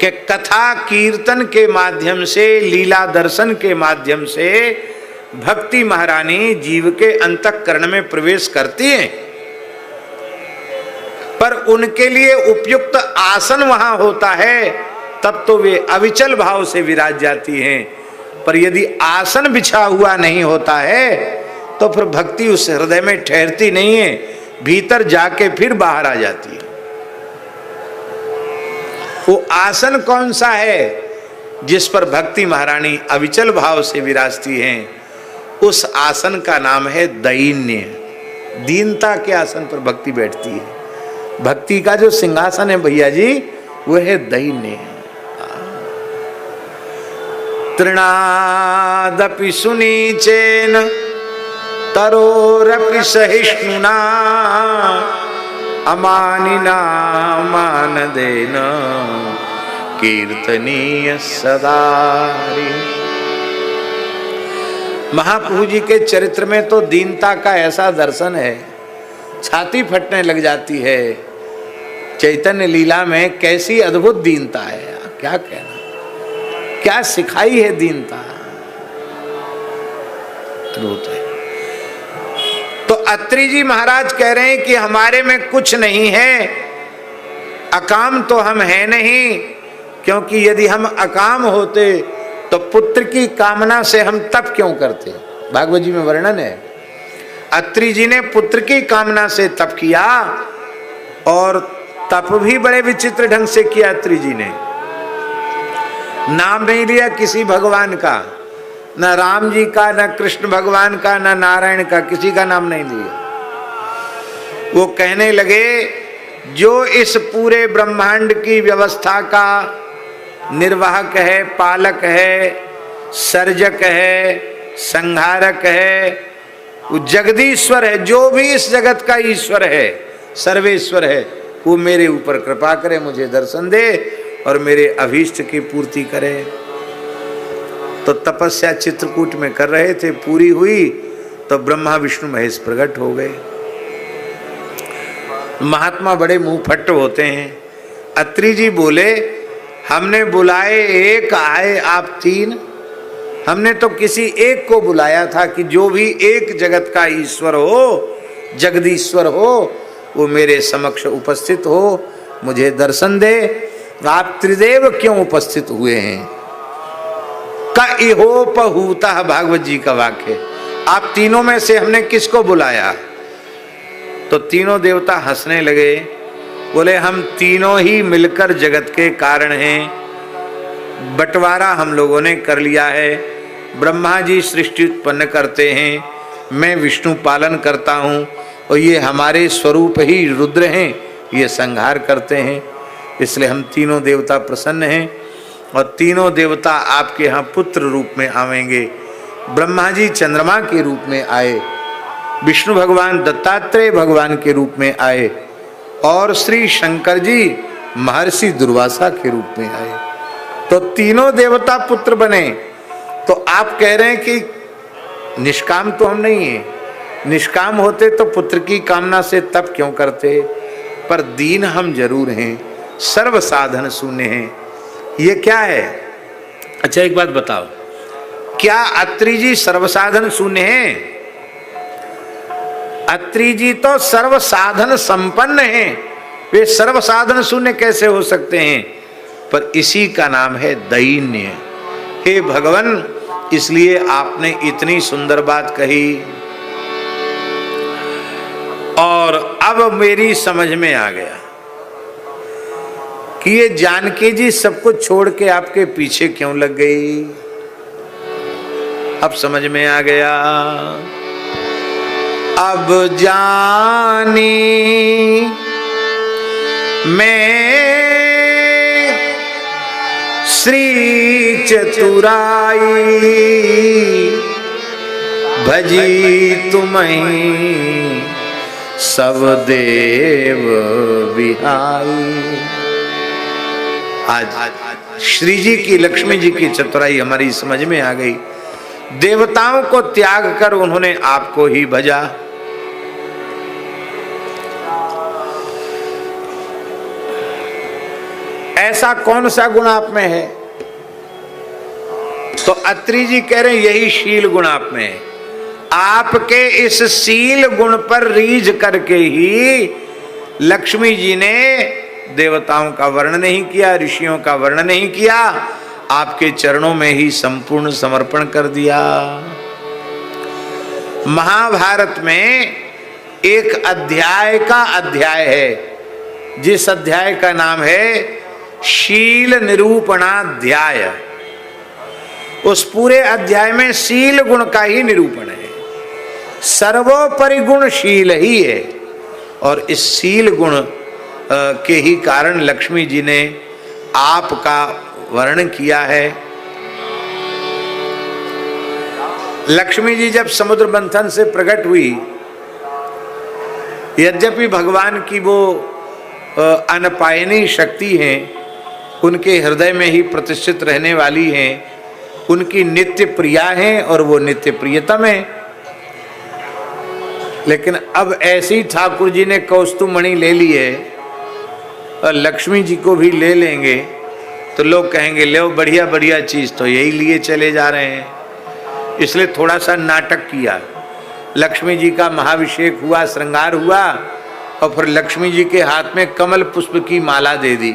कि कथा कीर्तन के माध्यम से, लीला दर्शन के माध्यम से भक्ति महारानी जीव के अंतःकरण में प्रवेश करती हैं, पर उनके लिए उपयुक्त आसन वहां होता है, तब तो वे अविचल भाव से विराज जाती हैं। पर यदि आसन बिछा हुआ नहीं होता है तो फिर भक्ति उस हृदय में ठहरती नहीं है, भीतर जाके फिर बाहर आ जाती है। वो आसन कौन सा है जिस पर भक्ति महारानी अविचल भाव से विराजती हैं? उस आसन का नाम है दैन्य। दीनता के आसन पर भक्ति बैठती है। भक्ति का जो सिंहासन है भैया जी, वो है दैन्य। तृणादपि सुनीचेन तरोरपि सहिष्णुना अमानिना मानदेन कीर्तनीय सदा। महाप्रभु जी के चरित्र में तो दीनता का ऐसा दर्शन है, छाती फटने लग जाती है। चैतन्य लीला में कैसी अद्भुत दीनता है, क्या कहना, क्या सिखाई है दीनता, अद्भुत है। तो अत्रि जी महाराज कह रहे हैं कि हमारे में कुछ नहीं है, अकाम तो हम है नहीं, क्योंकि यदि हम अकाम होते तो पुत्र की कामना से हम तप क्यों करते। भागवत जी में वर्णन है, अत्रि जी ने पुत्र की कामना से तप किया, और तप भी बड़े विचित्र ढंग से किया। अत्रि जी ने नाम नहीं लिया किसी भगवान का, न राम जी का, न कृष्ण भगवान का, न नारायण का, किसी का नाम नहीं लिया। वो कहने लगे जो इस पूरे ब्रह्मांड की व्यवस्था का निर्वाहक है, पालक है, सर्जक है, संहारक है, वो जगदीश्वर है, जो भी इस जगत का ईश्वर है, सर्वेश्वर है, वो मेरे ऊपर कृपा करे, मुझे दर्शन दे और मेरे अभीष्ट की पूर्ति करे। तो तपस्या चित्रकूट में कर रहे थे, पूरी हुई तो ब्रह्मा विष्णु महेश प्रकट हो गए। महात्मा बड़े मुंह फट्ट होते हैं। अत्रि जी बोले हमने बुलाए एक, आए आप तीन। हमने तो किसी एक को बुलाया था कि जो भी एक जगत का ईश्वर हो, जगदीश्वर हो, वो मेरे समक्ष उपस्थित हो, मुझे दर्शन दे। आप त्रिदेव क्यों उपस्थित हुए हैं? का इहोपहूता, भागवत जी का वाक्य। आप तीनों में से हमने किसको बुलाया? तो तीनों देवता हंसने लगे, बोले हम तीनों ही मिलकर जगत के कारण हैं। बंटवारा हम लोगों ने कर लिया है। ब्रह्मा जी सृष्टि उत्पन्न करते हैं, मैं विष्णु पालन करता हूँ, और ये हमारे स्वरूप ही रुद्र हैं, ये संहार करते हैं। इसलिए हम तीनों देवता प्रसन्न हैं, और तीनों देवता आपके यहाँ पुत्र रूप में आवेंगे। ब्रह्मा जी चंद्रमा के रूप में आए, विष्णु भगवान दत्तात्रेय भगवान के रूप में आए, और श्री शंकर जी महर्षि दुर्वासा के रूप में आए। तो तीनों देवता पुत्र बने। तो आप कह रहे हैं कि निष्काम तो हम नहीं हैं, निष्काम होते तो पुत्र की कामना से तप क्यों करते? पर दीन हम जरूर हैं, सर्व साधन शून्य हैं। ये क्या है? अच्छा एक बात बताओ, क्या अत्रि जी सर्वसाधन शून्य हैं? अत्रि जी तो सर्व साधन संपन्न हैं, वे सर्व साधन शून्य कैसे हो सकते हैं? पर इसी का नाम है दैन्य। हे भगवान, इसलिए आपने इतनी सुंदर बात कही, और अब मेरी समझ में आ गया कि ये जानकी जी सब कुछ छोड़ के आपके पीछे क्यों लग गई। अब समझ में आ गया। अब जानी मैं श्री चतुराई, भजी तुम्हें सब देव बिहाई। आज श्री जी की, लक्ष्मी जी की चतुराई हमारी समझ में आ गई। देवताओं को त्याग कर उन्होंने आपको ही भजा। ऐसा कौन सा गुण आप में है? तो अत्रि जी कह रहे हैं यही शील गुण आप में है। आपके इस शील गुण पर रीझ करके ही लक्ष्मी जी ने देवताओं का वर्णन नहीं किया, ऋषियों का वर्णन नहीं किया, आपके चरणों में ही संपूर्ण समर्पण कर दिया। महाभारत में एक अध्याय का अध्याय है, जिस अध्याय का नाम है शील निरूपणाध्याय। उस पूरे अध्याय में शील गुण का ही निरूपण है। सर्वोपरि गुण शील ही है, और इस शील गुण के ही कारण लक्ष्मी जी ने आपका वर्णन किया है। लक्ष्मी जी जब समुद्र मंथन से प्रकट हुई, यद्यपि भगवान की वो अनपायनी शक्ति हैं, उनके हृदय में ही प्रतिष्ठित रहने वाली हैं, उनकी नित्य प्रिया हैं और वो नित्य प्रियतम है, लेकिन अब ऐसी ठाकुर जी ने कौस्तुमणि ले ली है और लक्ष्मी जी को भी ले लेंगे तो लोग कहेंगे ले बढ़िया बढ़िया चीज तो यही लिए चले जा रहे हैं। इसलिए थोड़ा सा नाटक किया। लक्ष्मी जी का महाभिषेक हुआ, श्रृंगार हुआ, और फिर लक्ष्मी जी के हाथ में कमल पुष्प की माला दे दी।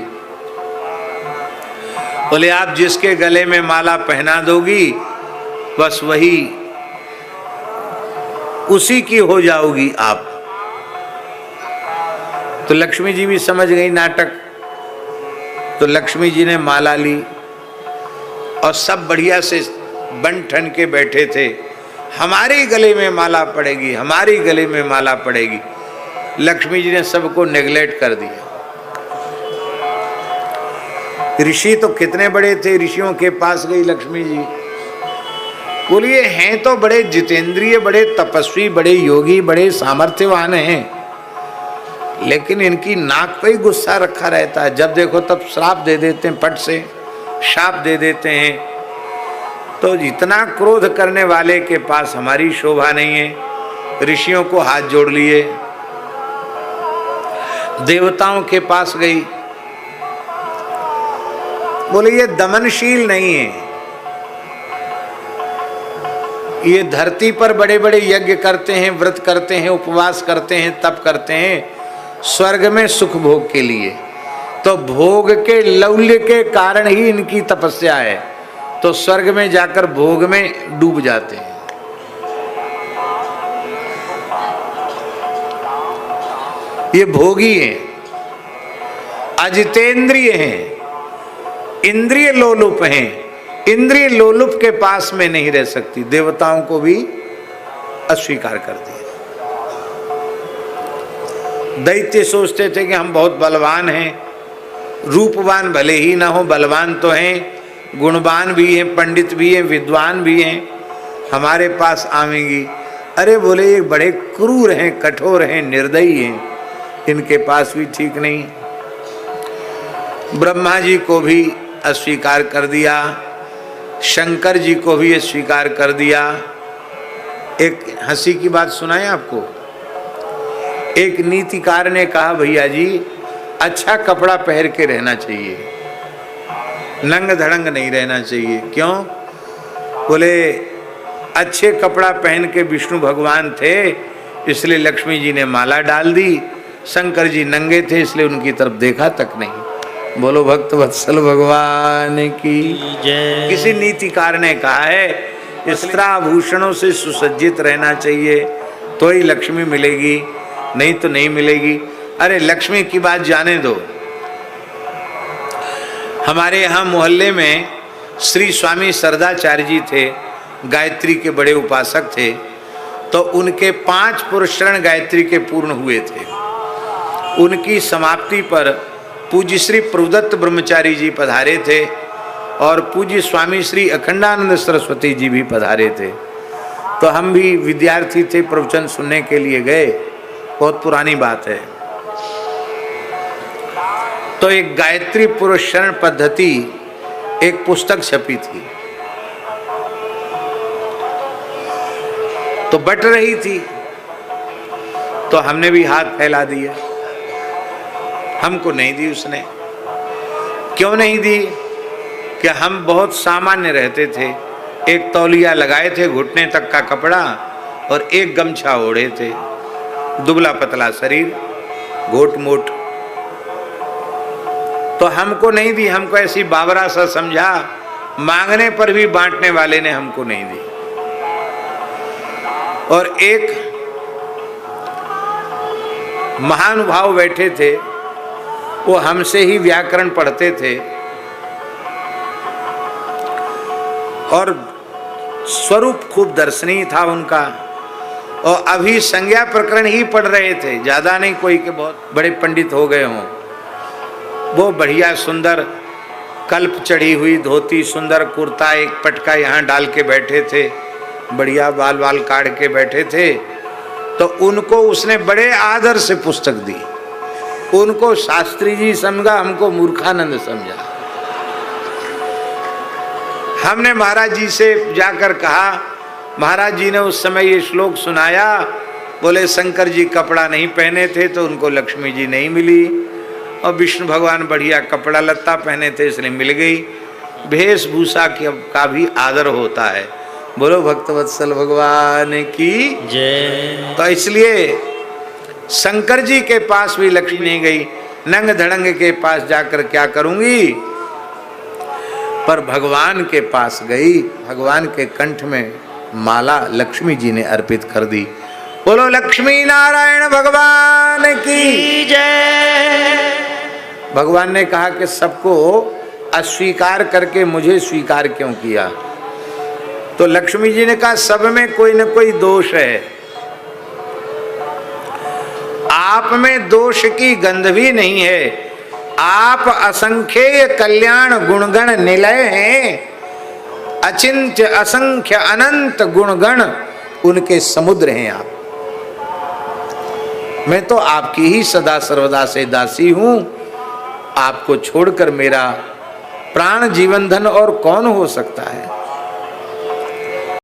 बोले आप जिसके गले में माला पहना दोगी बस वही उसी की हो जाओगी आप। तो लक्ष्मी जी भी समझ गई नाटक, तो लक्ष्मी जी ने माला ली और सब बढ़िया से बन ठन के बैठे थे, हमारे गले में माला पड़ेगी, हमारी गले में माला पड़ेगी। लक्ष्मी जी ने सबको नेग्लेक्ट कर दिया। ऋषि तो कितने बड़े थे, ऋषियों के पास गई लक्ष्मी जी, बोलिए हैं तो बड़े जितेंद्रिय, बड़े तपस्वी, बड़े योगी, बड़े सामर्थ्यवान हैं, लेकिन इनकी नाक पे ही गुस्सा रखा रहता है। जब देखो तब श्राप दे देते हैं, पट से शाप दे देते हैं। तो इतना क्रोध करने वाले के पास हमारी शोभा नहीं है। ऋषियों को हाथ जोड़ लिए, देवताओं के पास गई, बोले ये दमनशील नहीं है, ये धरती पर बड़े बड़े यज्ञ करते हैं, व्रत करते हैं, उपवास करते हैं, तप करते हैं स्वर्ग में सुख भोग के लिए। तो भोग के लौल्य के कारण ही इनकी तपस्या है, तो स्वर्ग में जाकर भोग में डूब जाते हैं। ये भोगी हैं, अजितेंद्रिय हैं, इंद्रिय लोलुप हैं। इंद्रिय लोलुप के पास में नहीं रह सकती। देवताओं को भी अस्वीकार कर दिया। दैत्य सोचते थे कि हम बहुत बलवान हैं, रूपवान भले ही ना हो, बलवान तो हैं, गुणवान भी हैं, पंडित भी हैं, विद्वान भी हैं, हमारे पास आवेंगी। अरे बोले ये बड़े क्रूर हैं, कठोर हैं, निर्दयी हैं, इनके पास भी ठीक नहीं। ब्रह्मा जी को भी अस्वीकार कर दिया, शंकर जी को भी अस्वीकार कर दिया। एक हंसी की बात सुनाए आपको। एक नीतिकार ने कहा भैया जी अच्छा कपड़ा पहन के रहना चाहिए, नंग धड़ंग नहीं रहना चाहिए। क्यों? बोले अच्छे कपड़ा पहन के विष्णु भगवान थे, इसलिए लक्ष्मी जी ने माला डाल दी। शंकर जी नंगे थे, इसलिए उनकी तरफ देखा तक नहीं। बोलो भक्त वत्सल भगवान की जय। किसी नीतिकार ने कहा है वस्त्र आभूषणों से सुसज्जित रहना चाहिए तो ही लक्ष्मी मिलेगी, नहीं तो नहीं मिलेगी। अरे लक्ष्मी की बात जाने दो। हमारे यहाँ मोहल्ले में श्री स्वामी सरदाचार्य जी थे, गायत्री के बड़े उपासक थे। तो उनके 5 पुरस्रण गायत्री के पूर्ण हुए थे। उनकी समाप्ति पर पूज्य श्री प्रभुदत्त ब्रह्मचारी जी पधारे थे और पूज्य स्वामी श्री अखंडानंद सरस्वती जी भी पधारे थे। तो हम भी विद्यार्थी थे, प्रवचन सुनने के लिए गए। बहुत पुरानी बात है। तो एक गायत्री पुरस्रण पद्धति एक पुस्तक छपी थी, तो बट रही थी, तो हमने भी हाथ फैला दिया। हमको नहीं दी उसने। क्यों नहीं दी? कि हम बहुत सामान्य रहते थे, एक तौलिया लगाए थे, घुटने तक का कपड़ा और एक गमछा ओढ़े थे, दुबला पतला शरीर, घोट मोट। तो हमको नहीं दी, हमको ऐसी बावरा सा समझा, मांगने पर भी बांटने वाले ने हमको नहीं दी। और एक महानुभाव बैठे थे, वो हमसे ही व्याकरण पढ़ते थे और स्वरूप खूब दर्शनीय था उनका, और अभी संज्ञा प्रकरण ही पढ़ रहे थे, ज्यादा नहीं कोई के बहुत बड़े पंडित हो गए हों। वो बढ़िया सुंदर कल्प चढ़ी हुई धोती, सुंदर कुर्ता, एक पटका यहाँ डाल के बैठे थे, बढ़िया बाल बाल काट के बैठे थे। तो उनको उसने बड़े आदर से पुस्तक दी। उनको शास्त्री जी समझा, हमको मूर्खानंद समझा। हमने महाराज जी से जाकर कहा, महाराज जी ने उस समय ये श्लोक सुनाया, बोले शंकर जी कपड़ा नहीं पहने थे तो उनको लक्ष्मी जी नहीं मिली, और विष्णु भगवान बढ़िया कपड़ा लत्ता पहने थे इसलिए मिल गई। वेशभूषा का भी आदर होता है। बोलो भक्तवत्सल भगवान की जय। तो इसलिए शंकर जी के पास भी लक्ष्मी नहीं गई, नंग धड़ंग के पास जाकर क्या करूंगी, पर भगवान के पास गई, भगवान के कंठ में माला लक्ष्मी जी ने अर्पित कर दी। बोलो लक्ष्मी नारायण भगवान की जय। भगवान ने कहा कि सबको अस्वीकार करके मुझे स्वीकार क्यों किया? तो लक्ष्मी जी ने कहा सब में कोई न कोई दोष है, आप में दोष की गंध भी नहीं है, आप असंख्य कल्याण गुणगण निलय हैं, अचिंत्य असंख्य अनंत गुणगण उनके समुद्र हैं आप। मैं तो आपकी ही सदा सर्वदा से दासी हूं, आपको छोड़कर मेरा प्राण जीवन धन और कौन हो सकता है?